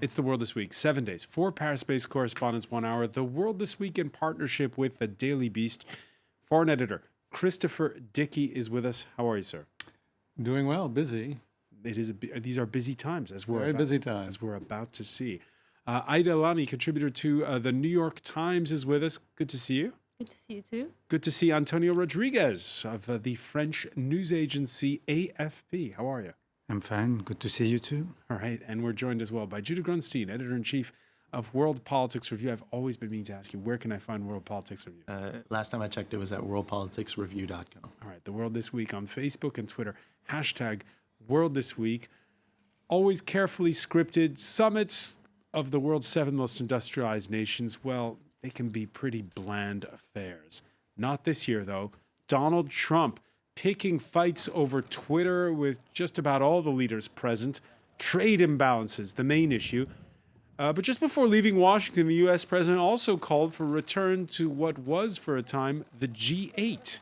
It's The World This Week, 7 days, 4 Paris-based correspondents, 1 hour. The World This Week in partnership with the Daily Beast. Foreign editor Christopher Dickey is with us. How are you, sir? Doing well, busy. These are busy times, as we're about to see. Ida Lamy, contributor to the New York Times, is with us. Good to see you. Good to see you too. Good to see Antonio Rodriguez of the French news agency AFP. How are you? I'm fine. Good to see you too. All right. And we're joined as well by Judah Grunstein, editor-in-chief of World Politics Review. I've always been meaning to ask you, where can I find World Politics Review? Last time I checked, it was at worldpoliticsreview.com. All right. The World This Week on Facebook and Twitter. Hashtag World This Week. Always carefully scripted summits of the world's 7 most industrialized nations. Well, they can be pretty bland affairs. Not this year, though. Donald Trump picking fights over Twitter with just about all the leaders present. Trade imbalances, the main issue. But just before leaving Washington, the U.S. president also called for a return to what was, for a time, the G8.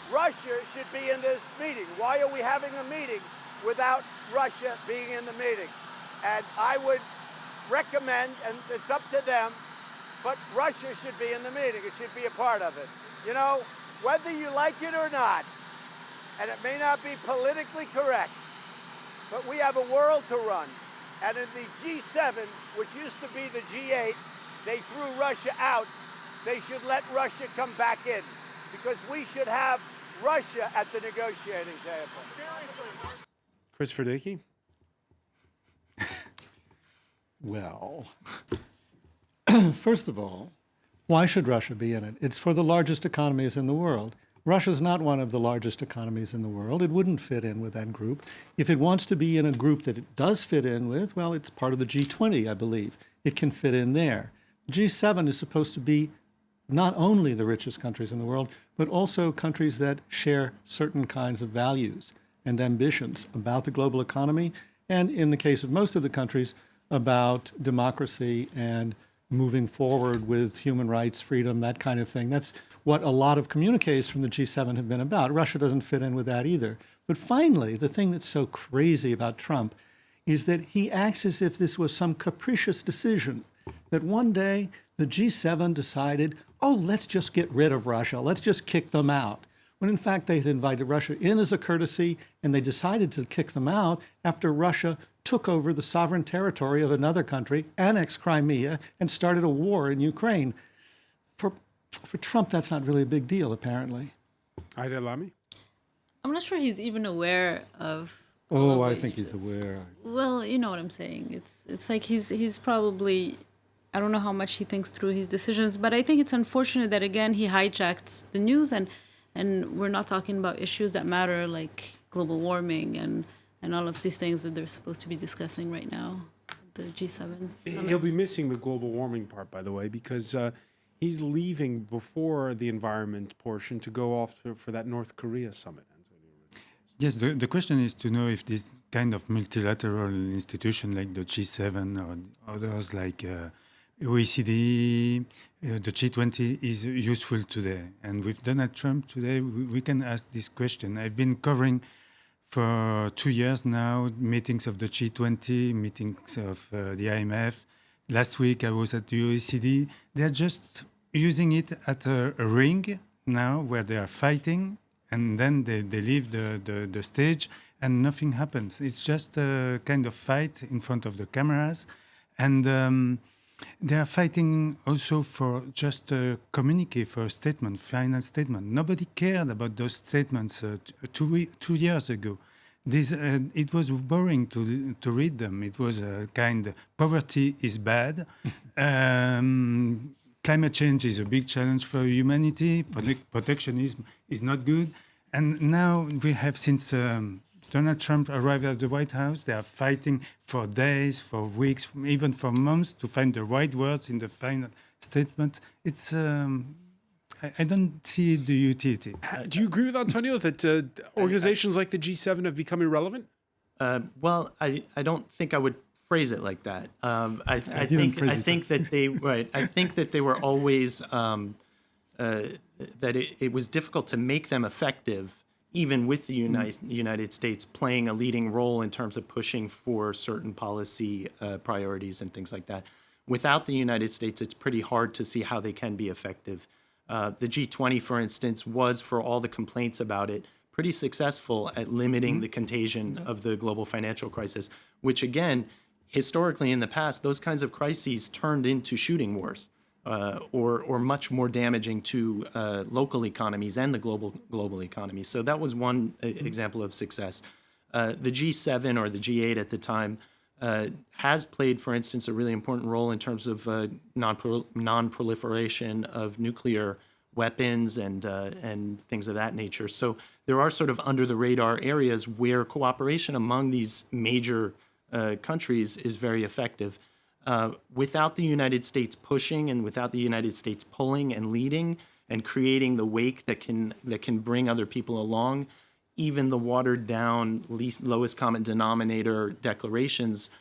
Russia should be in this meeting. Why are we having a meeting without Russia being in the meeting? And I would recommend, and it's up to them, but Russia should be in the meeting. It should be a part of it. You know, whether you like it or not, and it may not be politically correct, but we have a world to run. And in the G7, which used to be the G8, they threw Russia out. They should let Russia come back in, because we should have Russia at the negotiating table. Seriously. Christopher Dickey? Well, first of all, why should Russia be in it? It's for the largest economies in the world. Russia's not one of the largest economies in the world. It wouldn't fit in with that group. If it wants to be in a group that it does fit in with, well, it's part of the G20, I believe. It can fit in there. G7 is supposed to be not only the richest countries in the world, but also countries that share certain kinds of values and ambitions about the global economy, and in the case of most of the countries, about democracy and moving forward with human rights, freedom, that kind of thing. That's what a lot of communiques from the G7 have been about. Russia doesn't fit in with that either. But finally, the thing that's so crazy about Trump is that he acts as if this was some capricious decision, that one day the G7 decided, oh, let's just get rid of Russia, let's just kick them out. When in fact they had invited Russia in as a courtesy, and they decided to kick them out after Russia took over the sovereign territory of another country, annexed Crimea, and started a war in Ukraine. For Trump, that's not really a big deal, apparently. Ida Lamy? I'm not sure he's even aware of. Oh, I think he's aware. Well, you know what I'm saying. It's like he's probably, I don't know how much he thinks through his decisions, but I think it's unfortunate that, again, he hijacked the news, and we're not talking about issues that matter, like global warming and all of these things that they're supposed to be discussing right now, the G7 summit. He'll be missing the global warming part, by the way, because he's leaving before the environment portion to go off for that North Korea summit. Yes, the question is to know if this kind of multilateral institution like the G7 or others like OECD, the G20 is useful today. And with Donald Trump today, we can ask this question. I've been covering for 2 years now meetings of the G20, meetings of the IMF. Last week I was at the OECD. They're just using it at a ring now where they are fighting, and then they leave the stage and nothing happens. It's just a kind of fight in front of the cameras. And they are fighting also for just a communique, for a statement, final statement. Nobody cared about those statements 2 years ago. It was boring to read them. It was a kind, poverty is bad. Climate change is a big challenge for humanity. Protectionism is not good. And now we have, since Donald Trump arrived at the White House, they are fighting for days, for weeks, even for months to find the right words in the final statement. It's I don't see the utility. Do you agree with Antonio that organizations like the G7 have become irrelevant? Well, I don't think I would phrase it like that. I think that they were always that it was difficult to make them effective even with the United States playing a leading role in terms of pushing for certain policy priorities and things like that. Without the United States, it's pretty hard to see how they can be effective. The G20, for instance, was, for all the complaints about it, pretty successful at limiting the contagion of the global financial crisis, which again, historically in the past, those kinds of crises turned into shooting wars, or much more damaging to local economies and the global economy. So that was one example of success. The G7 or the G8 at the time has played, for instance, a really important role in terms of non-proliferation of nuclear weapons and things of that nature. So there are sort of under the radar areas where cooperation among these major countries is very effective. Without the United States pushing and without the United States pulling and leading and creating the wake that can bring other people along, even the watered down lowest common denominator declarations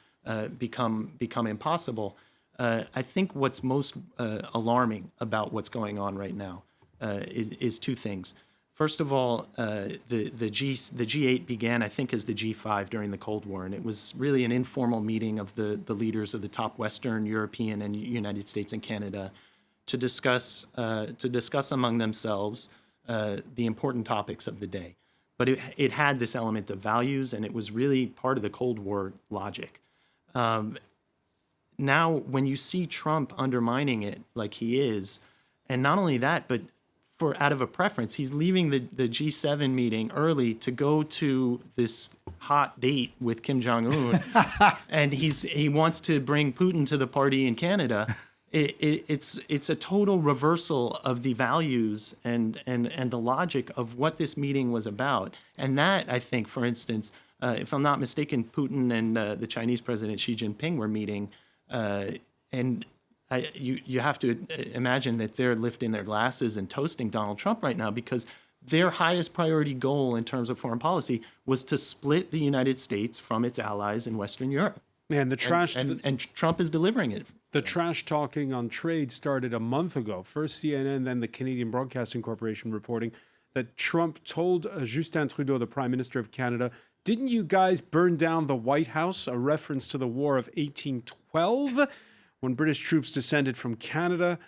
become impossible. I think what's most alarming about what's going on right now is two things. First of all, the G8 began, I think, as the G5 during the Cold War, and it was really an informal meeting of the leaders of the top Western European and United States and Canada to discuss among themselves the important topics of the day. But it had this element of values, and it was really part of the Cold War logic. Now, when you see Trump undermining it like he is, and not only that, but out of a preference, he's leaving the G7 meeting early to go to this hot date with Kim Jong-un, and he wants to bring Putin to the party in Canada. It's a total reversal of the values and the logic of what this meeting was about. And that, I think, for instance, if I'm not mistaken, Putin and the Chinese President Xi Jinping were meeting, and you have to imagine that they're lifting their glasses and toasting Donald Trump right now, because their highest priority goal in terms of foreign policy was to split the United States from its allies in Western Europe. And the trash and Trump is delivering it. The trash talking on trade started a month ago. First CNN, then the Canadian Broadcasting Corporation reporting that Trump told Justin Trudeau, the Prime Minister of Canada, "Didn't you guys burn down the White House?" A reference to the War of 1812, when British troops descended from Canada.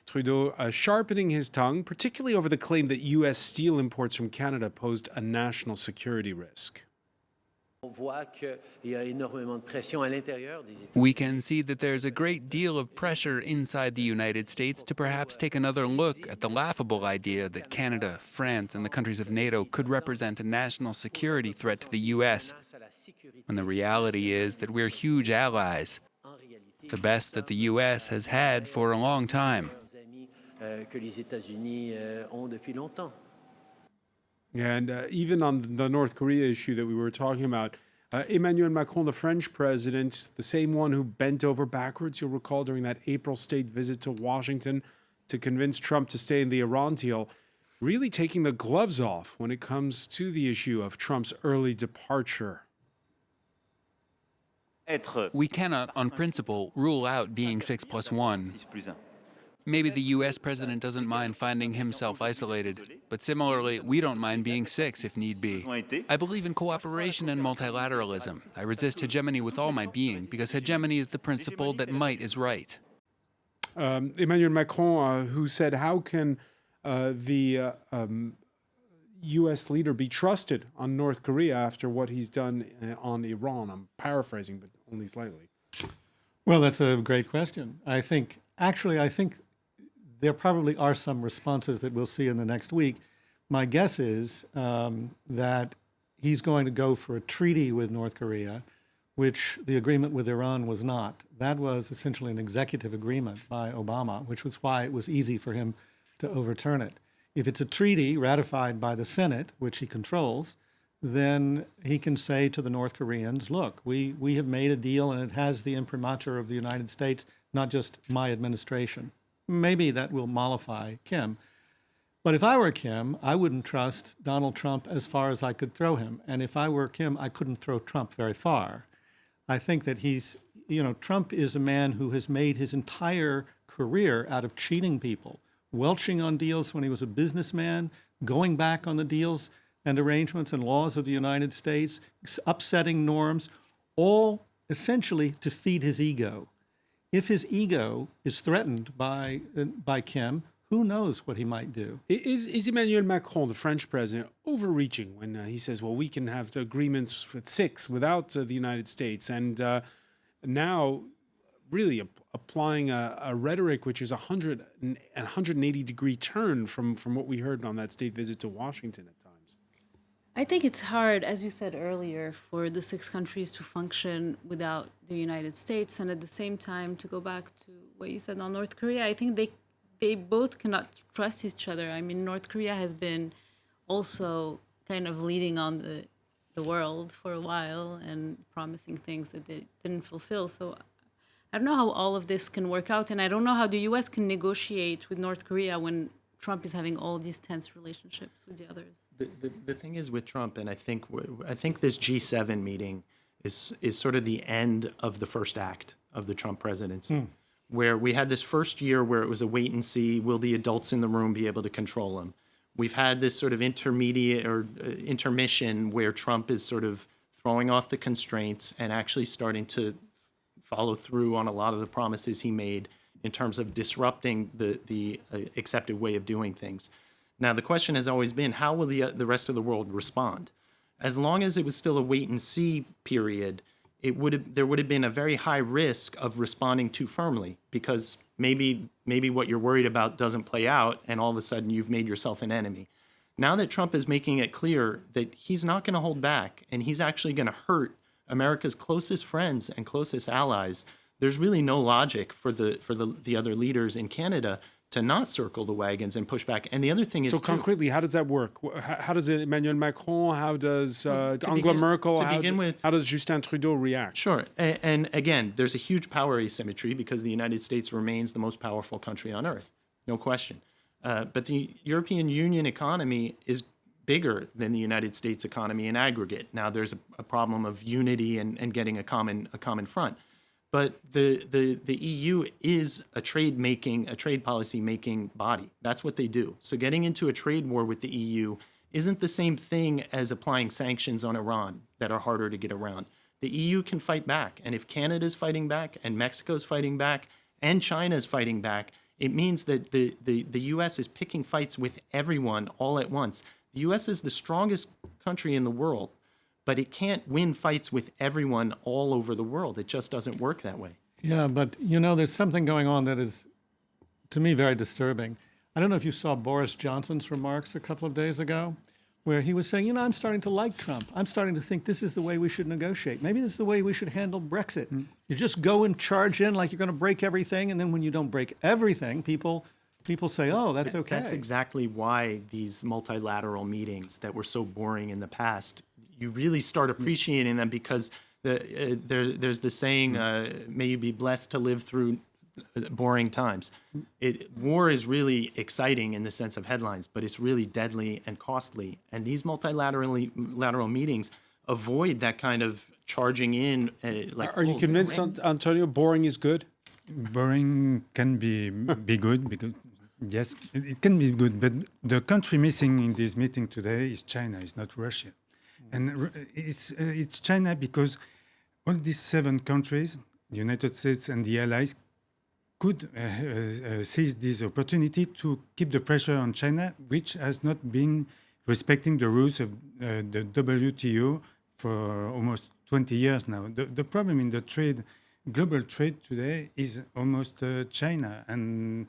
Trudeau sharpening his tongue, particularly over the claim that U.S. steel imports from Canada posed a national security risk. We can see that there's a great deal of pressure inside the United States to perhaps take another look at the laughable idea that Canada, France, and the countries of NATO could represent a national security threat to the U.S., when the reality is that we're huge allies, the best that the U.S. has had for a long time. And even on the North Korea issue that we were talking about, Emmanuel Macron, the French president, the same one who bent over backwards, you'll recall, during that April state visit to Washington to convince Trump to stay in the Iran deal, really taking the gloves off when it comes to the issue of Trump's early departure. We cannot, on principle, rule out being 6+1. Maybe the U.S. president doesn't mind finding himself isolated, but similarly, we don't mind being 6 if need be. I believe in cooperation and multilateralism. I resist hegemony with all my being, because hegemony is the principle that might is right. Emmanuel Macron, who said, how can the U.S. leader be trusted on North Korea after what he's done on Iran? I'm paraphrasing, but only slightly. Well, that's a great question. I think there probably are some responses that we'll see in the next week. My guess is that he's going to go for a treaty with North Korea, which the agreement with Iran was not. That was essentially an executive agreement by Obama, which was why it was easy for him to overturn it. If it's a treaty ratified by the Senate, which he controls, then he can say to the North Koreans, look, we have made a deal and it has the imprimatur of the United States, not just my administration. Maybe that will mollify Kim. But if I were Kim, I wouldn't trust Donald Trump as far as I could throw him. And if I were Kim, I couldn't throw Trump very far. I think that Trump is a man who has made his entire career out of cheating people, welching on deals when he was a businessman, going back on the deals. and arrangements and laws of the United States, upsetting norms, all essentially to feed his ego. If his ego is threatened by Kim, who knows what he might do? Is Emmanuel Macron, the French president, overreaching when he says, well, we can have the agreements with 6 without the United States, and now really applying a rhetoric which is a 180-degree turn from what we heard on that state visit to Washington at times? I think it's hard, as you said earlier, for the 6 countries to function without the United States, and at the same time, to go back to what you said on North Korea, I think they both cannot trust each other. I mean, North Korea has been also kind of leading on the world for a while and promising things that they didn't fulfill. So I don't know how all of this can work out, and I don't know how the U.S. can negotiate with North Korea when Trump is having all these tense relationships with the others. The thing is with Trump, and I think this G7 meeting is sort of the end of the first act of the Trump presidency, where we had this first year where it was a wait and see, will the adults in the room be able to control him? We've had this sort of intermediate or intermission where Trump is sort of throwing off the constraints and actually starting to follow through on a lot of the promises he made in terms of disrupting the accepted way of doing things. Now, the question has always been, how will the rest of the world respond? As long as it was still a wait and see period, there would have been a very high risk of responding too firmly, because maybe what you're worried about doesn't play out, and all of a sudden you've made yourself an enemy. Now that Trump is making it clear that he's not going to hold back, and he's actually going to hurt America's closest friends and closest allies, there's really no logic for the other leaders in Canada to not circle the wagons and push back. And the other thing is, so concretely, how does that work? How does Emmanuel Macron? How does Angela Merkel? How does Justin Trudeau react? Sure. And again, there's a huge power asymmetry because the United States remains the most powerful country on earth, no question. But the European Union economy is bigger than the United States economy in aggregate. Now, there's a problem of unity and getting a common front. But the EU is a trade policy making body. That's what they do. So getting into a trade war with the EU isn't the same thing as applying sanctions on Iran that are harder to get around. The EU can fight back. And if Canada's fighting back and Mexico's fighting back and China's fighting back, it means that the US is picking fights with everyone all at once. The US is the strongest country in the world, but it can't win fights with everyone all over the world. It just doesn't work that way. Yeah, but there's something going on that is, to me, very disturbing. I don't know if you saw Boris Johnson's remarks a couple of days ago, where he was saying, I'm starting to like Trump. I'm starting to think this is the way we should negotiate. Maybe this is the way we should handle Brexit. You just go and charge in like you're going to break everything, and then when you don't break everything, people say, oh, that's okay. That's exactly why these multilateral meetings that were so boring in the past, you really start appreciating them, because there's the saying, may you be blessed to live through boring times. War is really exciting in the sense of headlines, but it's really deadly and costly. And these multilateral meetings avoid that kind of charging in. Are you convinced, Antonio, boring is good? Boring can be good, because yes, it can be good. But the country missing in this meeting today is China. It's not Russia. And it's China because all these 7 countries, the United States and the allies, could seize this opportunity to keep the pressure on China, which has not been respecting the rules of the WTO for almost 20 years now. The problem in the global trade today is almost China. And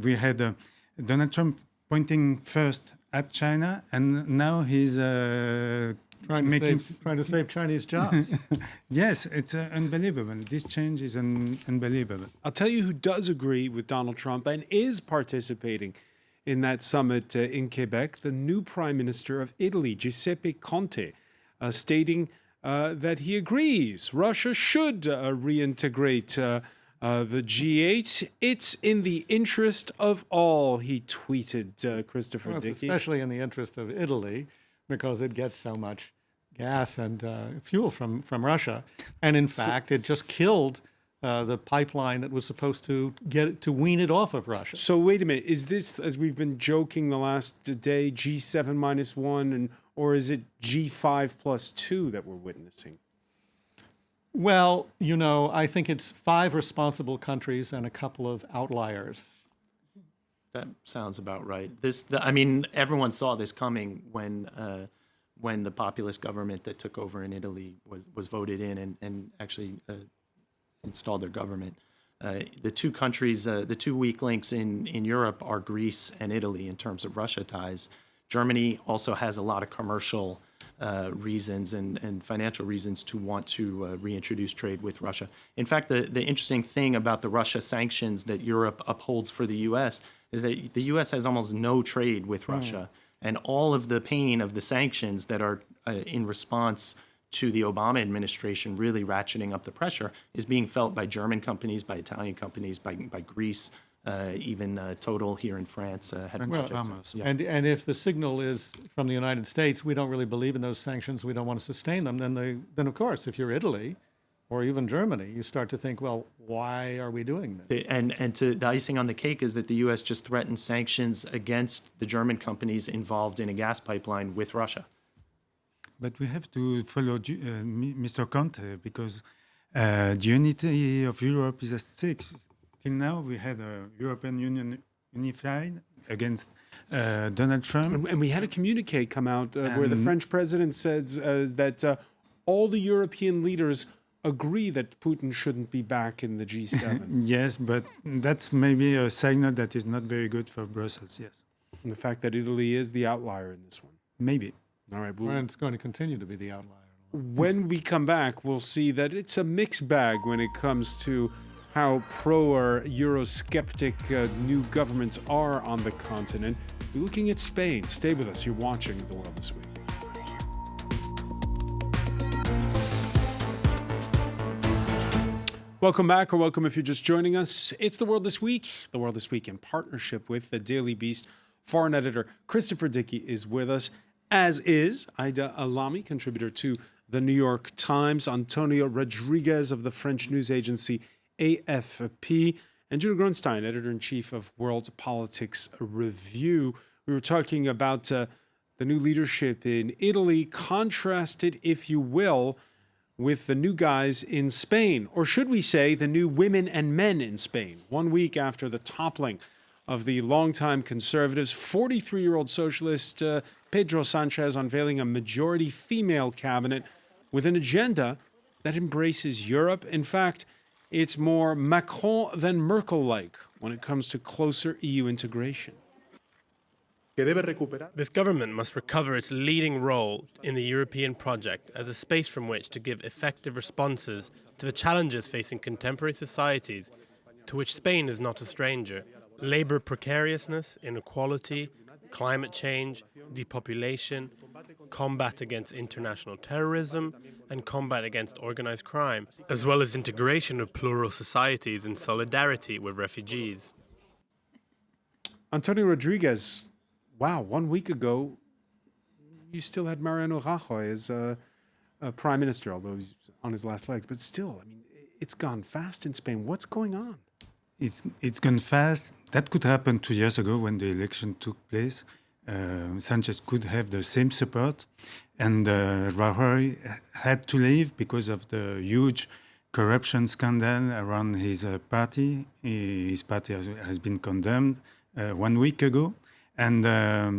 we had Donald Trump pointing first at China, and now he's trying to save Chinese jobs. Yes, it's unbelievable. This change is unbelievable. I'll tell you who does agree with Donald Trump and is participating in that summit in Quebec, the new Prime Minister of Italy, Giuseppe Conte, stating that he agrees Russia should reintegrate the G8. It's in the interest of all, he tweeted, Christopher Dickey. Especially in the interest of Italy, because it gets so much gas and fuel from Russia. And in fact, it just killed the pipeline that was supposed to wean it off of Russia. So wait a minute, is this, as we've been joking the last day, G7 minus one, or is it G5 plus two that we're witnessing? Well, I think it's 5 responsible countries and a couple of outliers. That sounds about right. Everyone saw this coming when the populist government that took over in Italy was voted in and actually installed their government. The two countries, the two weak links in Europe are Greece and Italy in terms of Russia ties. Germany also has a lot of commercial reasons and financial reasons to want to reintroduce trade with Russia. In fact, the interesting thing about the Russia sanctions that Europe upholds for the U.S. is that the U.S. has almost no trade with Russia. And all of the pain of the sanctions that are in response to the Obama administration really ratcheting up the pressure is being felt by German companies, by Italian companies, by Greece, even Total here in France. Had projects. Yeah. And if the signal is from the United States, we don't really believe in those sanctions, we don't want to sustain them, then of course, if you're Italy or even Germany, you start to think, well, why are we doing this? And the icing on the cake is that the U.S. just threatened sanctions against the German companies involved in a gas pipeline with Russia. But we have to follow Mr. Conte because the unity of Europe is at stake. Till now, we had a European Union unified against Donald Trump. And we had a communique come out where the French president says that all the European leaders agree that Putin shouldn't be back in the G7. Yes, but that's maybe a signal that is not very good for Brussels, yes. And the fact that Italy is the outlier in this one. Maybe. All right. And it's going to continue to be the outlier. When we come back, we'll see that it's a mixed bag when it comes to how pro or Eurosceptic new governments are on the continent. We're looking at Spain. Stay with us. You're watching The World This Week. Welcome back, or welcome if you're just joining us. It's The World This Week. The World This Week in partnership with the Daily Beast. Foreign editor Christopher Dickey is with us, as is Aida Alami, contributor to The New York Times, Antonio Rodriguez of the French news agency AFP, and Judah Grunstein, editor-in-chief of World Politics Review. We were talking about the new leadership in Italy, contrasted, if you will, with the new guys in Spain, or should we say the new women and men in Spain. 1 week after the toppling of the longtime conservatives, 43-year-old socialist Pedro Sanchez unveiling a majority female cabinet with an agenda that embraces Europe. In fact, it's more Macron than Merkel-like when it comes to closer EU integration. This government must recover its leading role in the European project as a space from which to give effective responses to the challenges facing contemporary societies, to which Spain is not a stranger. Labour precariousness, inequality, climate change, depopulation, combat against international terrorism, and combat against organized crime, as well as integration of plural societies in solidarity with refugees. Antonio Rodriguez, wow, 1 week ago, you still had Mariano Rajoy as a prime minister, although he's on his last legs. But still, I mean, it's gone fast in Spain. What's going on? It's gone fast. That could happen 2 years ago when the election took place. Sanchez could have the same support, and Rajoy had to leave because of the huge corruption scandal around his party. His party has been condemned 1 week ago. And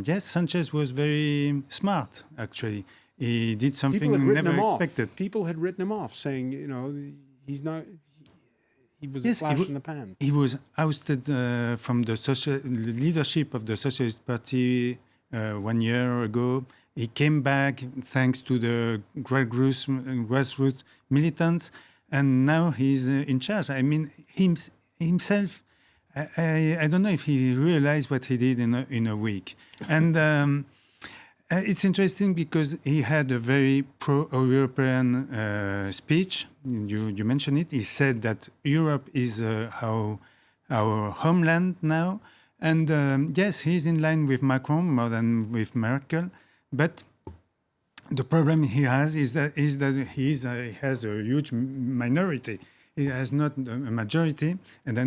yes, Sanchez was very smart, actually. He did something never expected. People had written him off, saying, you know, he's not... He was a flash in the pan. He was ousted from the leadership of the Socialist Party 1 year ago. He came back thanks to the grassroots militants, and now he's in charge. I mean, himself, I don't know if he realized what he did in a week. And it's interesting because he had a very pro-European speech. You mentioned it. He said that Europe is our homeland now. And yes, he's in line with Macron more than with Merkel. But the problem he has is that he has a huge minority he has not a majority, and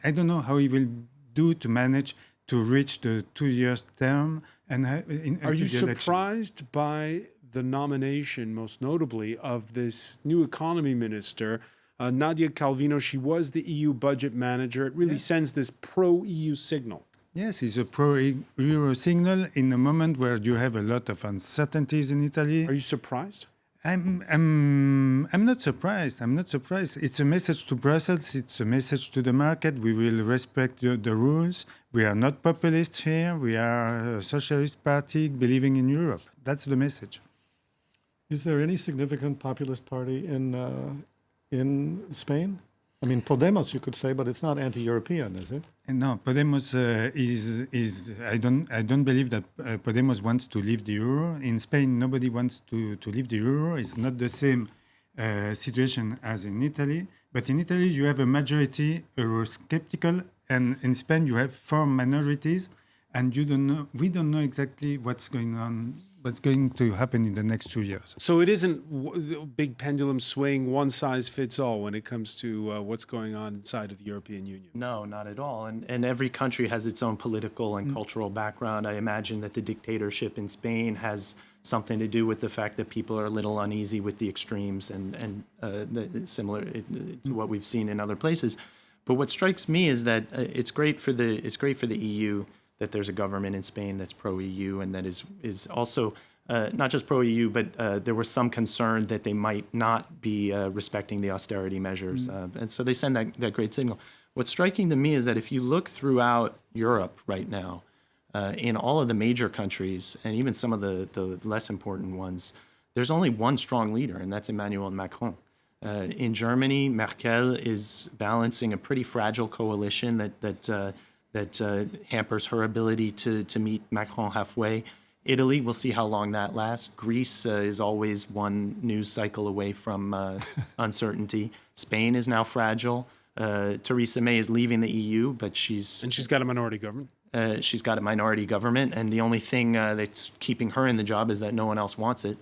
I don't know how he will do to manage to reach the 2 years term. And Are you surprised by the nomination, most notably, of this new economy minister, Nadia Calvino? She was the EU budget manager. It really sends this pro-EU signal. Yes, it's a pro-Euro signal in a moment where you have a lot of uncertainties in Italy. Are you surprised? I'm not surprised. I'm not surprised. It's a message to Brussels. It's a message to the market. We will respect the rules. We are not populists here. We are a socialist party believing in Europe. That's the message. Is there any significant populist party in Spain? I mean, Podemos, you could say, but it's not anti-European, is it? No, Podemos is. I don't believe that Podemos wants to leave the euro. In Spain, nobody wants to leave the euro. It's not the same situation as in Italy. But in Italy, you have a majority Eurosceptical, and in Spain, you have 4 minorities, and you don't know. We don't know exactly what's going on. What's going to happen in the next 2 years? So it isn't the big pendulum swing, one size fits all when it comes to what's going on inside of the European Union. No, not at all. And every country has its own political and cultural background. I imagine that the dictatorship in Spain has something to do with the fact that people are a little uneasy with the extremes and similar to what we've seen in other places. But what strikes me is that it's great for the EU that there's a government in Spain that's pro-EU and that is also not just pro-EU, but there was some concern that they might not be respecting the austerity measures. And so they send that great signal. What's striking to me is that if you look throughout Europe right now, in all of the major countries, and even some of the less important ones, there's only one strong leader, and that's Emmanuel Macron. In Germany, Merkel is balancing a pretty fragile coalition that hampers her ability to meet Macron halfway. Italy, we'll see how long that lasts. Greece is always one news cycle away from uncertainty. Spain is now fragile. Theresa May is leaving the EU, but she's got a minority government. She's got a minority government, and the only thing that's keeping her in the job is that no one else wants it.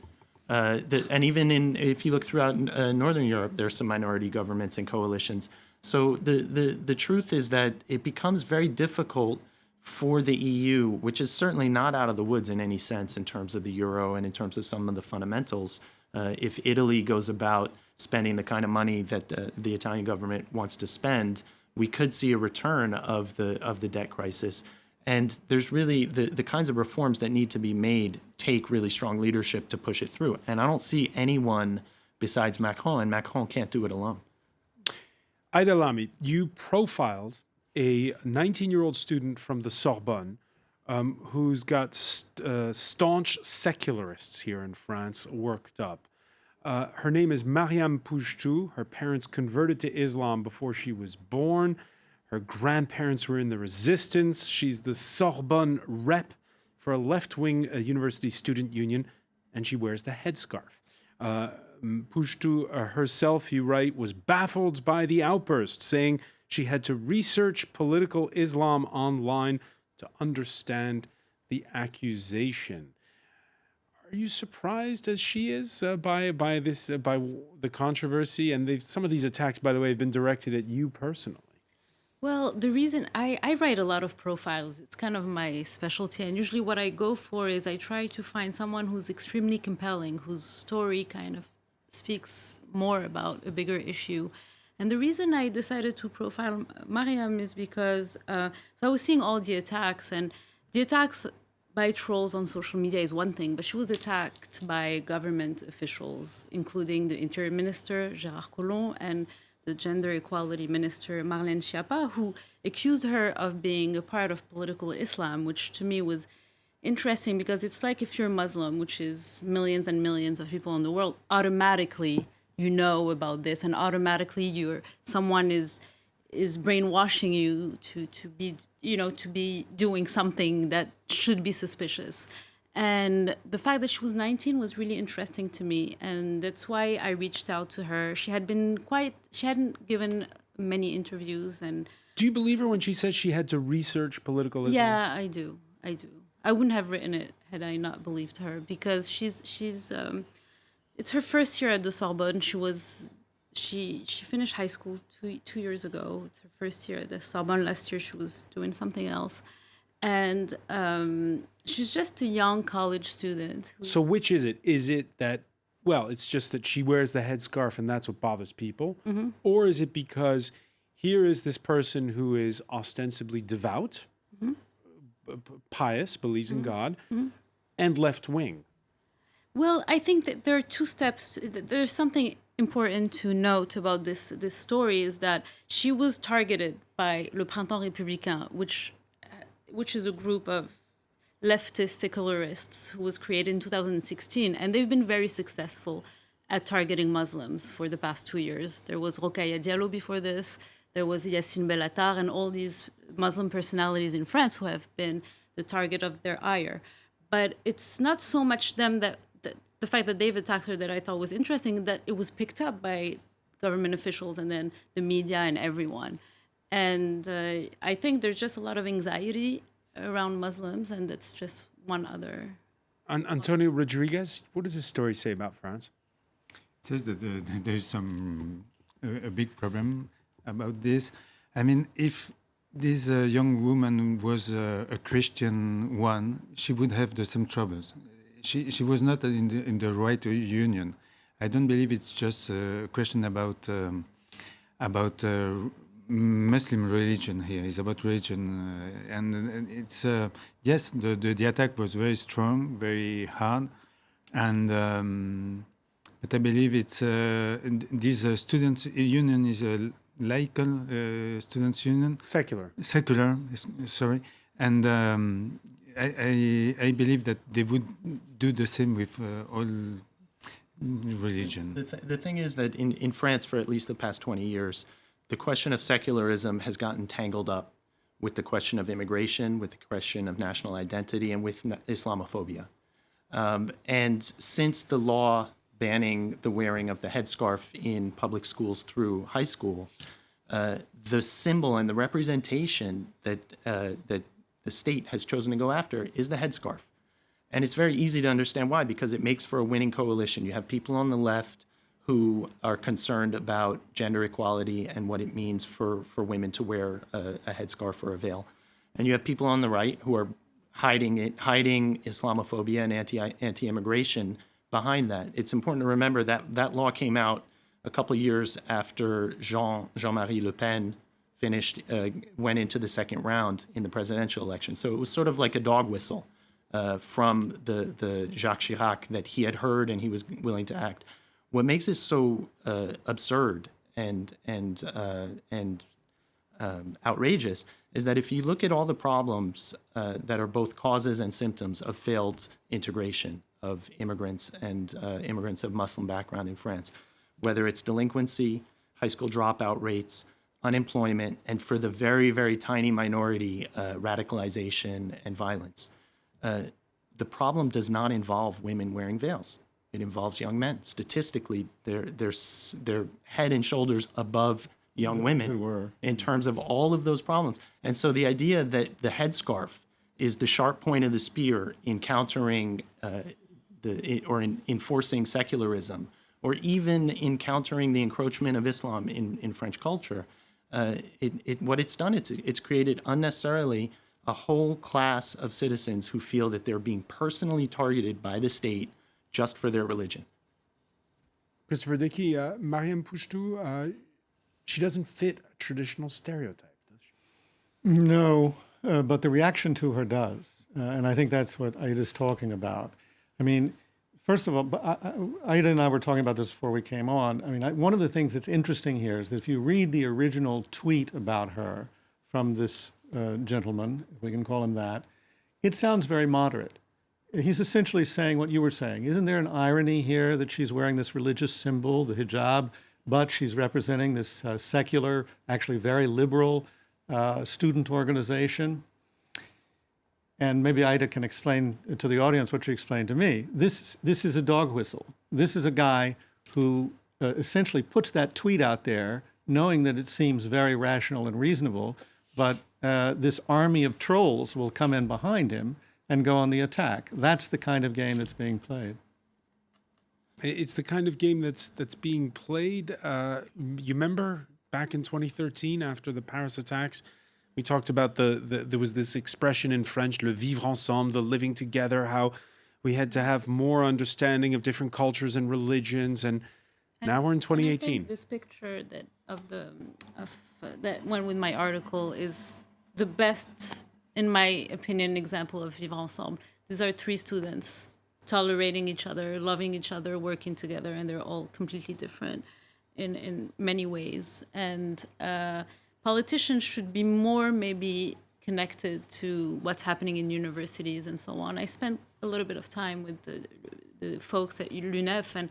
And even if you look throughout Northern Europe, there's some minority governments and coalitions. So the truth is that it becomes very difficult for the EU, which is certainly not out of the woods in any sense in terms of the euro and in terms of some of the fundamentals. If Italy goes about spending the kind of money that the Italian government wants to spend, we could see a return of the debt crisis. And there's really the kinds of reforms that need to be made take really strong leadership to push it through. And I don't see anyone besides Macron, and Macron can't do it alone. Aida Lamy, you profiled a 19-year-old student from the Sorbonne who's got staunch secularists here in France worked up. Her name is Mariam Pouchtou. Her parents converted to Islam before she was born. Her grandparents were in the resistance. She's the Sorbonne rep for a left-wing university student union, and she wears the headscarf. Pouchtou herself, you write, was baffled by the outburst, saying she had to research political Islam online to understand the accusation. Are you surprised, as she is, by the controversy? And some of these attacks, by the way, have been directed at you personally. Well, the reason I write a lot of profiles, it's kind of my specialty. And usually what I go for is I try to find someone who's extremely compelling, whose story kind of speaks more about a bigger issue. And the reason I decided to profile Mariam is because so I was seeing all the attacks, and the attacks by trolls on social media is one thing, but she was attacked by government officials, including the Interior Minister, Gérard Collomb, and the Gender Equality Minister, Marlène Schiappa, who accused her of being a part of political Islam, which to me was interesting because it's like if you're Muslim, which is millions and millions of people in the world, automatically you know about this, and automatically someone is brainwashing you to be doing something that should be suspicious. And the fact that she was 19 was really interesting to me, and that's why I reached out to her. She hadn't given many interviews. And do you believe her when she says she had to research political Islam? Yeah, I do. I wouldn't have written it had I not believed her, because she's it's her first year at the Sorbonne. She was she finished high school two years ago. It's her first year at the Sorbonne. Last year she was doing something else, and she's just a young college student. So which is it? Is it that, well, it's just that she wears the headscarf and that's what bothers people? Or is it because here is this person who is ostensibly devout, pious, believes in God, and left-wing? Well, I think that there are two steps. There's something important to note about this story is that she was targeted by Le Printemps Républicain, which is a group of leftist secularists who was created in 2016, and they've been very successful at targeting Muslims for the past 2 years. There was Rokhaya Diallo before this. There was Yassine Bellatar and all these Muslim personalities in France who have been the target of their ire. But it's not so much them that the fact that they've attacked her that I thought was interesting, that it was picked up by government officials and then the media and everyone. And I think there's just a lot of anxiety around Muslims, and that's just one other. Antonio Rodriguez, what does this story say about France? It says that there's a big problem about this. I mean, if this young woman was a Christian one, she would have the same troubles. She was not in the right union. I don't believe it's just a question about Muslim religion here. It's about religion, and it's yes, the attack was very strong, very hard, and but I believe it's this students' union is a laical students' union. Secular. Secular, sorry, and I believe that they would do the same with all religion. The thing is that in France, for at least the past 20 years, the question of secularism has gotten tangled up with the question of immigration, with the question of national identity, and with Islamophobia. And since the law banning the wearing of the headscarf in public schools through high school, the symbol and the representation that the state has chosen to go after is the headscarf. And it's very easy to understand why, because it makes for a winning coalition. You have people on the left who are concerned about gender equality and what it means for women to wear a headscarf or a veil. And you have people on the right who are hiding Islamophobia and anti-immigration behind that. It's important to remember that that law came out a couple of years after Jean-Marie Le Pen went into the second round in the presidential election. So it was sort of like a dog whistle from the Jacques Chirac that he had heard and he was willing to act. What makes it so absurd and outrageous is that if you look at all the problems that are both causes and symptoms of failed integration of immigrants and immigrants of Muslim background in France, whether it's delinquency, high school dropout rates, unemployment, and for the very, very tiny minority, radicalization and violence. The problem does not involve women wearing veils. It involves young men. Statistically, they're head and shoulders above young women in terms of all of those problems. And so the idea that the headscarf is the sharp point of the spear in countering in enforcing secularism, or even in countering the encroachment of Islam in French culture, what it's done, it's created unnecessarily a whole class of citizens who feel that they're being personally targeted by the state just for their religion. Christopher Dickey, Mariam Pouchtou, she doesn't fit a traditional stereotype, does she? No, but the reaction to her does. And I think that's what Aida's talking about. I mean, first of all, Aida and I were talking about this before we came on. I mean, one of the things that's interesting here is that if you read the original tweet about her from this gentleman, if we can call him that, it sounds very moderate. He's essentially saying what you were saying. Isn't there an irony here that she's wearing this religious symbol, the hijab, but she's representing this secular, actually very liberal student organization? And maybe Aida can explain to the audience what she explained to me. This is a dog whistle. This is a guy who essentially puts that tweet out there, knowing that it seems very rational and reasonable, but this army of trolls will come in behind him and go on the attack. That's the kind of game that's being played. It's the kind of game that's being played. You remember back in 2013 after the Paris attacks, we talked about there was this expression in French, le vivre ensemble, the living together, how we had to have more understanding of different cultures and religions, and now we're in 2018. I think this picture that went with my article is the best, in my opinion, example of vivre ensemble. These are three students tolerating each other, loving each other, working together, and they're all completely different in many ways. And politicians should be more maybe connected to what's happening in universities and so on. I spent a little bit of time with the folks at l'UNEF, and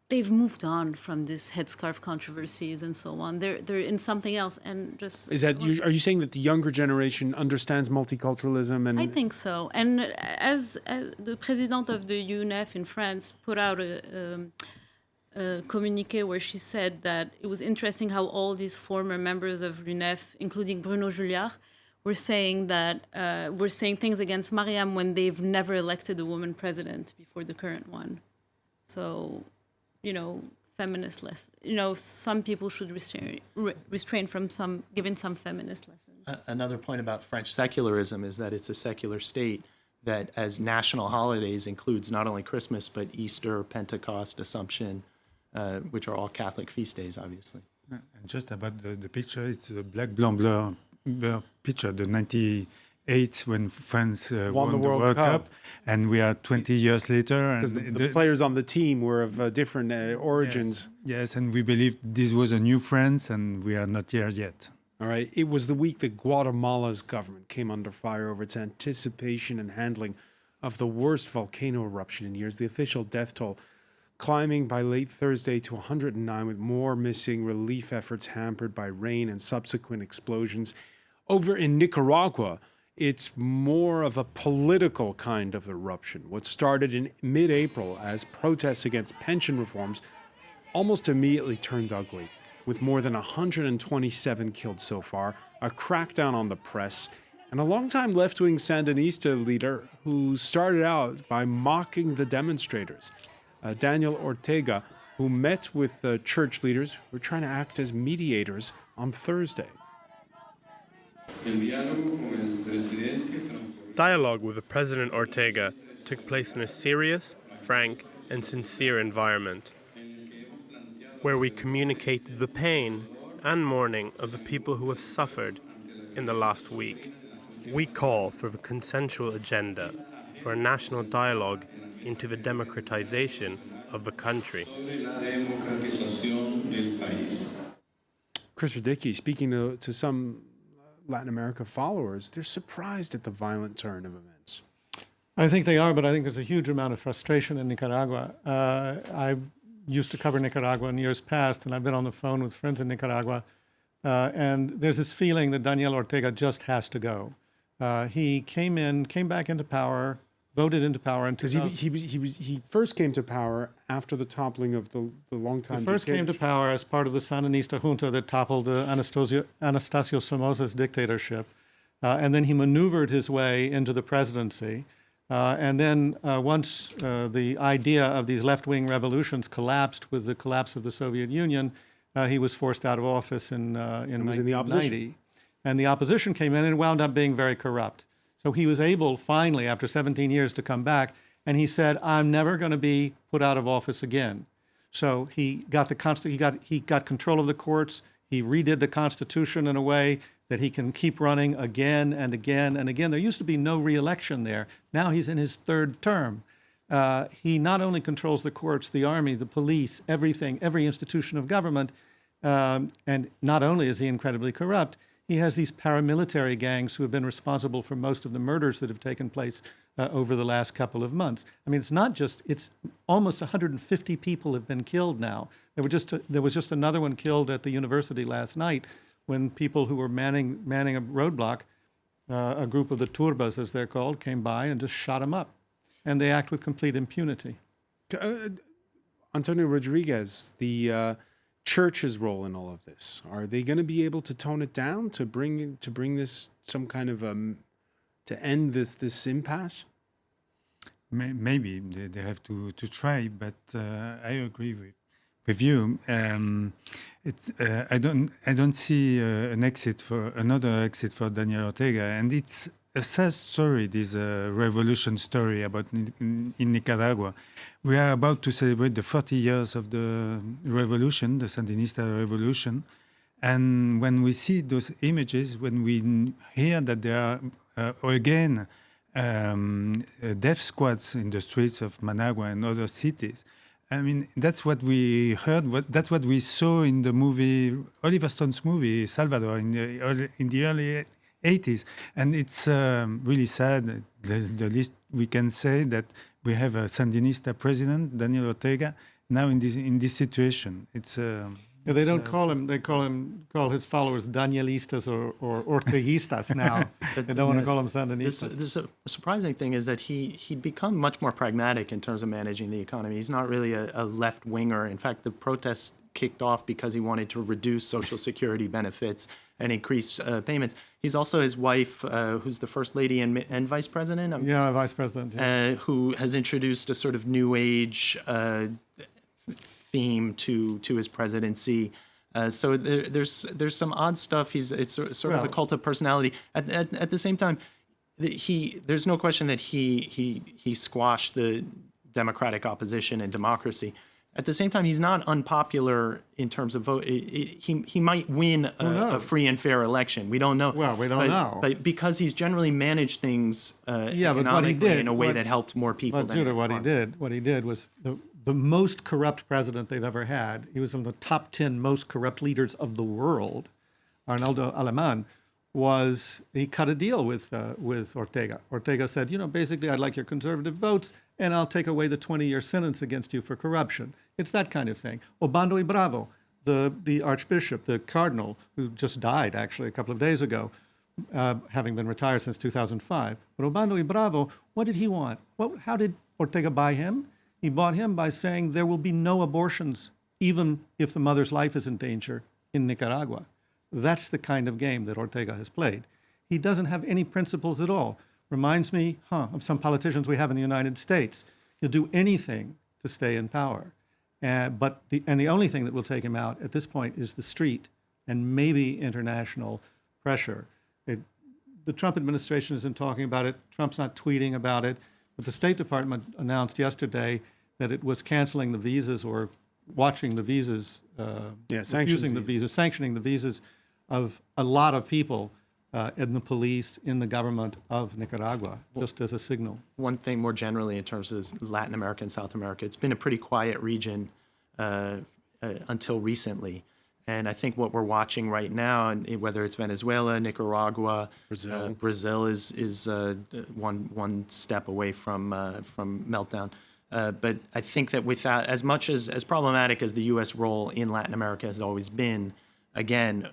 they've moved on from these headscarf controversies and so on. They're in something else, and just are you saying that the younger generation understands multiculturalism? And I think so. And as the president of the UNEF in France put out a communiqué where she said that it was interesting how all these former members of l'UNEF, including Bruno Julliard, were saying things against Mariam when they've never elected a woman president before the current one. So, feminist lessons. Some people should restrain from giving some feminist lessons. Another point about French secularism is that it's a secular state that as national holidays includes not only Christmas, but Easter, Pentecost, Assumption, which are all Catholic feast days, obviously. And just about the picture, it's a black blanc blur picture, the 98 when France won the World Cup, and we are 20 years later. Because the players on the team were of different origins. Yes, and we believe this was a new France, and we are not here yet. All right. It was the week that Guatemala's government came under fire over its anticipation and handling of the worst volcano eruption in years. The official death toll climbing by late Thursday to 109, with more missing, relief efforts hampered by rain and subsequent explosions. Over in Nicaragua, it's more of a political kind of eruption. What started in mid-April as protests against pension reforms almost immediately turned ugly, with more than 127 killed so far, a crackdown on the press, and a longtime left-wing Sandinista leader who started out by mocking the demonstrators. Daniel Ortega, who met with church leaders who were trying to act as mediators on Thursday. Dialogue with the President Ortega took place in a serious, frank, and sincere environment, where we communicated the pain and mourning of the people who have suffered in the last week. We call for the consensual agenda for a national dialogue into the democratization of the country. Chris Radicki, speaking to some Latin America followers, they're surprised at the violent turn of events. I think they are, but I think there's a huge amount of frustration in Nicaragua. I used to cover Nicaragua in years past, and I've been on the phone with friends in Nicaragua, and there's this feeling that Daniel Ortega just has to go. He came back into power, voted into power in 2000. Because he first came to power after the toppling of the longtime He first came to power as part of the Sandinista junta that toppled Anastasio Somoza's dictatorship. And then he maneuvered his way into the presidency. And then once the idea of these left-wing revolutions collapsed with the collapse of the Soviet Union, he was forced out of office in 1990. And the opposition came in and wound up being very corrupt. So he was able finally, after 17 years, to come back, and he said, "I'm never going to be put out of office again." So he got he got control of the courts. He redid the Constitution in a way that he can keep running again and again and again. There used to be no re-election there. Now he's in his third term. He not only controls the courts, the army, the police, everything, every institution of government, and not only is he incredibly corrupt, he has these paramilitary gangs who have been responsible for most of the murders that have taken place over the last couple of months. I mean, it's almost 150 people have been killed now. There was just another one killed at the university last night when people who were manning a roadblock, a group of the turbas, as they're called, came by and just shot him up. And they act with complete impunity. Antonio Rodriguez, the church's role in all of this, are they going to be able to tone it down to bring this some kind of to end this impasse? maybe they have to try, but I agree with you. I don't see another exit for Daniel Ortega, and it's a sad story. This revolution story about in Nicaragua. We are about to celebrate the 40 years of the revolution, the Sandinista revolution, and when we see those images, when we hear that there are again death squads in the streets of Managua and other cities. I mean, that's what we heard. That's what we saw in the movie, Oliver Stone's movie, Salvador, in the early 80s. And it's really sad. The least we can say that we have a Sandinista president, Daniel Ortega, now in this situation. It's Yeah, they don't call him. They call his followers Danielistas or Orteguistas now. They don't want to call him Sandinistas. This surprising thing is that he'd become much more pragmatic in terms of managing the economy. He's not really a left winger. In fact, the protests kicked off because he wanted to reduce Social Security benefits and increase payments. He's also his wife, who's the first lady and vice president. Vice president. Yeah. Who has introduced a sort of new age theme to his presidency. So there's some odd stuff. It's sort of a cult of personality. At the same time, there's no question that he squashed the democratic opposition and democracy. At the same time, he's not unpopular in terms of vote. He might win a free and fair election. We don't know. Well, we don't know. But because he's generally managed things economically in a way that helped more people. But Judah, what he did was the most corrupt president they've ever had. He was one of the top 10 most corrupt leaders of the world. Arnaldo Alemán he cut a deal with Ortega. Ortega said, basically, I'd like your conservative votes, and I'll take away the 20-year sentence against you for corruption. It's that kind of thing. Obando y Bravo, the archbishop, the cardinal, who just died actually a couple of days ago, having been retired since 2005. But Obando y Bravo, what did he want? How did Ortega buy him? He bought him by saying there will be no abortions, even if the mother's life is in danger in Nicaragua. That's the kind of game that Ortega has played. He doesn't have any principles at all. Reminds me of some politicians we have in the United States. He'll do anything to stay in power. But the only thing that will take him out at this point is the street and maybe international pressure. The Trump administration isn't talking about it. Trump's not tweeting about it. But the State Department announced yesterday that it was canceling the visas or watching the visas, sanctioning the visas of a lot of people in the police, in the government of Nicaragua, just as a signal. One thing more generally in terms of Latin America and South America, it's been a pretty quiet region until recently. And I think what we're watching right now, and whether it's Venezuela, Nicaragua, Brazil is one step away from meltdown. But I think that without, as much as problematic as the U.S. role in Latin America has always been, again,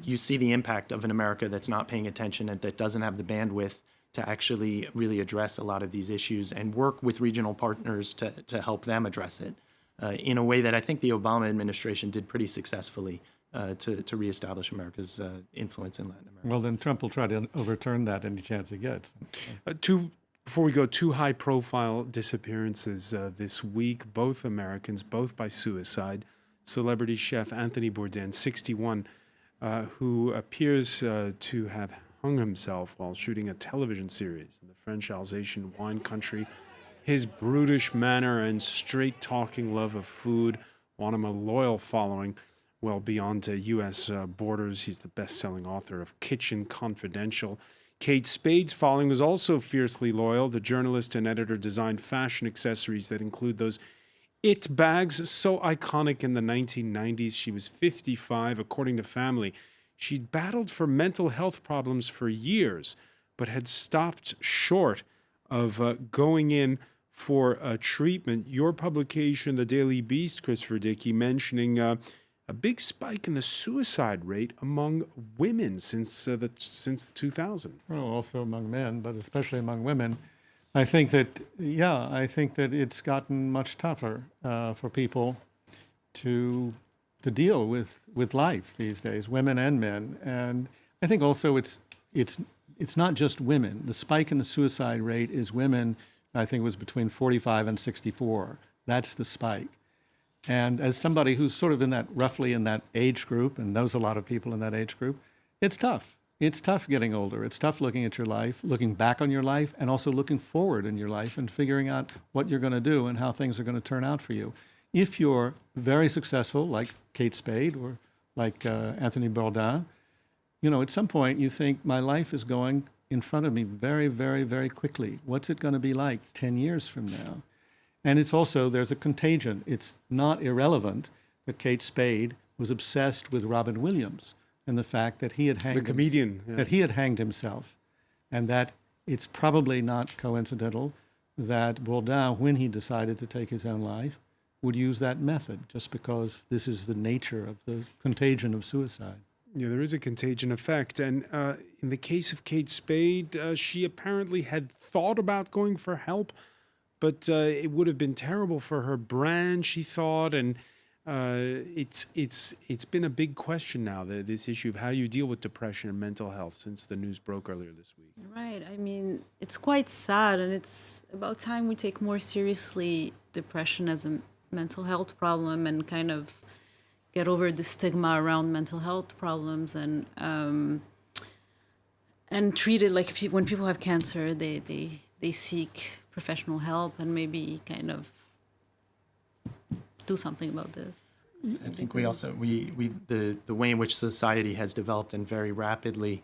you see the impact of an America that's not paying attention and that doesn't have the bandwidth to actually really address a lot of these issues and work with regional partners to help them address it. In a way that I think the Obama administration did pretty successfully to reestablish America's influence in Latin America. Well, then Trump will try to overturn that any chance he gets. Before we go, two high-profile disappearances this week, both Americans, both by suicide. Celebrity chef Anthony Bourdain, 61, who appears to have hung himself while shooting a television series in the French Alsatian wine country. His brutish manner and straight-talking love of food won him a loyal following well beyond U.S. borders. He's the best-selling author of Kitchen Confidential. Kate Spade's following was also fiercely loyal. The journalist and editor designed fashion accessories that include those It bags, so iconic in the 1990s. She was 55, according to Family. She'd battled for mental health problems for years, but had stopped short of going in for treatment. Your publication, The Daily Beast, Christopher Dickey, mentioning a big spike in the suicide rate among women since 2000. Well, also among men, but especially among women. I think that it's gotten much tougher for people to deal with life these days, women and men. And I think also it's not just women. The spike in the suicide rate is women I think it was between 45 and 64. That's the spike. And as somebody who's sort of roughly in that age group and knows a lot of people in that age group, it's tough. It's tough getting older. It's tough looking at your life, looking back on your life, and also looking forward in your life and figuring out what you're going to do and how things are going to turn out for you. If you're very successful, like Kate Spade or like Anthony Bourdain, at some point you think, my life is going in front of me very, very, very quickly. What's it going to be like 10 years from now? And it's also, there's a contagion. It's not irrelevant that Kate Spade was obsessed with Robin Williams and the fact that he had hanged the comedian, that he had hanged himself, and that it's probably not coincidental that Bourdain, when he decided to take his own life, would use that method, just because this is the nature of the contagion of suicide. Yeah, there is a contagion effect. And in the case of Kate Spade, she apparently had thought about going for help, but it would have been terrible for her brand, she thought. And it's been a big question now, this issue of how you deal with depression and mental health, since the news broke earlier this week. Right. I mean, it's quite sad, and it's about time we take more seriously depression as a mental health problem and kind of get over the stigma around mental health problems, and treat it like when people have cancer, they seek professional help and maybe kind of do something about this. I think we also the way in which society has developed and very rapidly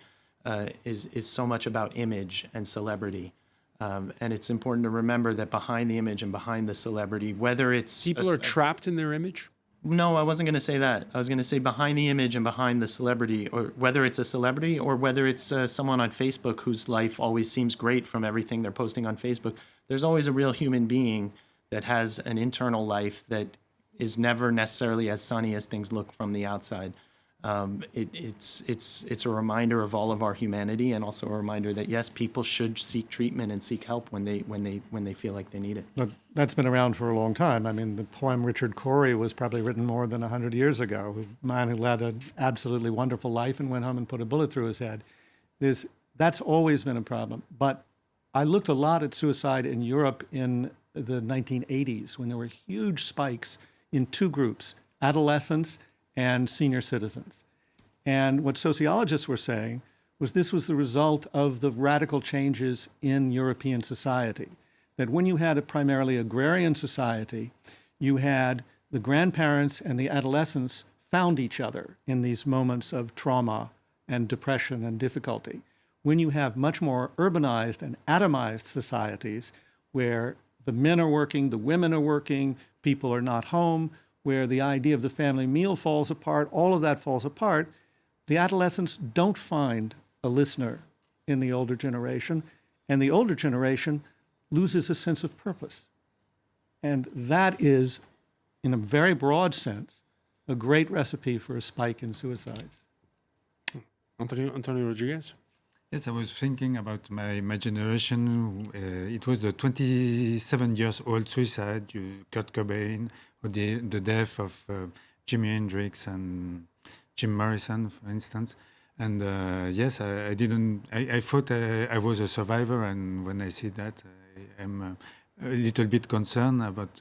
is so much about image and celebrity. And it's important to remember that behind the image and behind the celebrity, whether it's... People are trapped in their image? No, I wasn't going to say that. I was going to say behind the image and behind the celebrity, or whether it's a celebrity or whether it's someone on Facebook whose life always seems great from everything they're posting on Facebook, there's always a real human being that has an internal life that is never necessarily as sunny as things look from the outside. It's a reminder of all of our humanity, and also a reminder that yes, people should seek treatment and seek help when they feel like they need it. But that's been around for a long time. I mean, the poem Richard Cory was probably written more than 100 years ago. A man who led an absolutely wonderful life and went home and put a bullet through his head. That's always been a problem. But I looked a lot at suicide in Europe in the 1980s, when there were huge spikes in two groups, adolescents and senior citizens. And what sociologists were saying was this was the result of the radical changes in European society. That when you had a primarily agrarian society, you had the grandparents and the adolescents found each other in these moments of trauma and depression and difficulty. When you have much more urbanized and atomized societies, where the men are working, the women are working, people are not home, where the idea of the family meal falls apart, all of that falls apart, the adolescents don't find a listener in the older generation, and the older generation loses a sense of purpose. And that is, in a very broad sense, a great recipe for a spike in suicides. Antonio Rodriguez? Yes, I was thinking about my generation. It was the 27 years old suicide, Kurt Cobain, or the death of Jimi Hendrix and Jim Morrison, for instance. And yes, I thought I was a survivor, and when I see that, I'm a little bit concerned about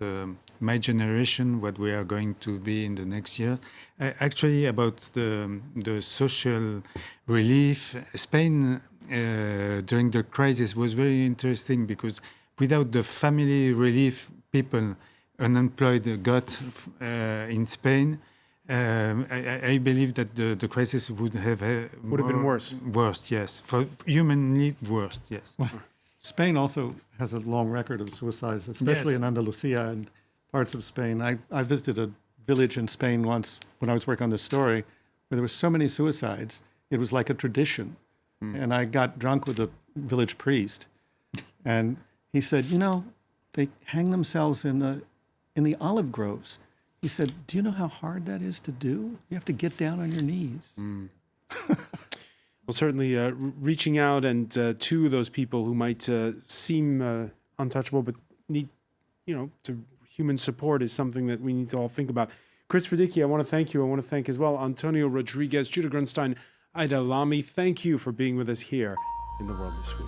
my generation, what we are going to be in the next year. Actually, about the social relief, Spain during the crisis was very interesting, because without the family relief people unemployed got in Spain, I believe that the crisis would have been worse. Worse, yes. For humanly worse, yes. Well, Spain also has a long record of suicides, especially Yes. in Andalusia and parts of Spain. I visited a village in Spain once when I was working on this story, where there were so many suicides, it was like a tradition. And I got drunk with the village priest, and he said, they hang themselves in the olive groves. He said, do you know how hard that is to do? You have to get down on your knees. Well, certainly reaching out and to those people who might seem untouchable but need, to human support is something that we need to all think about. Chris Verdicchi, I want to thank you. I want to thank as well Antonio Rodriguez, Judah Grunstein, Ida Lamy. Thank you for being with us here in The World This Week.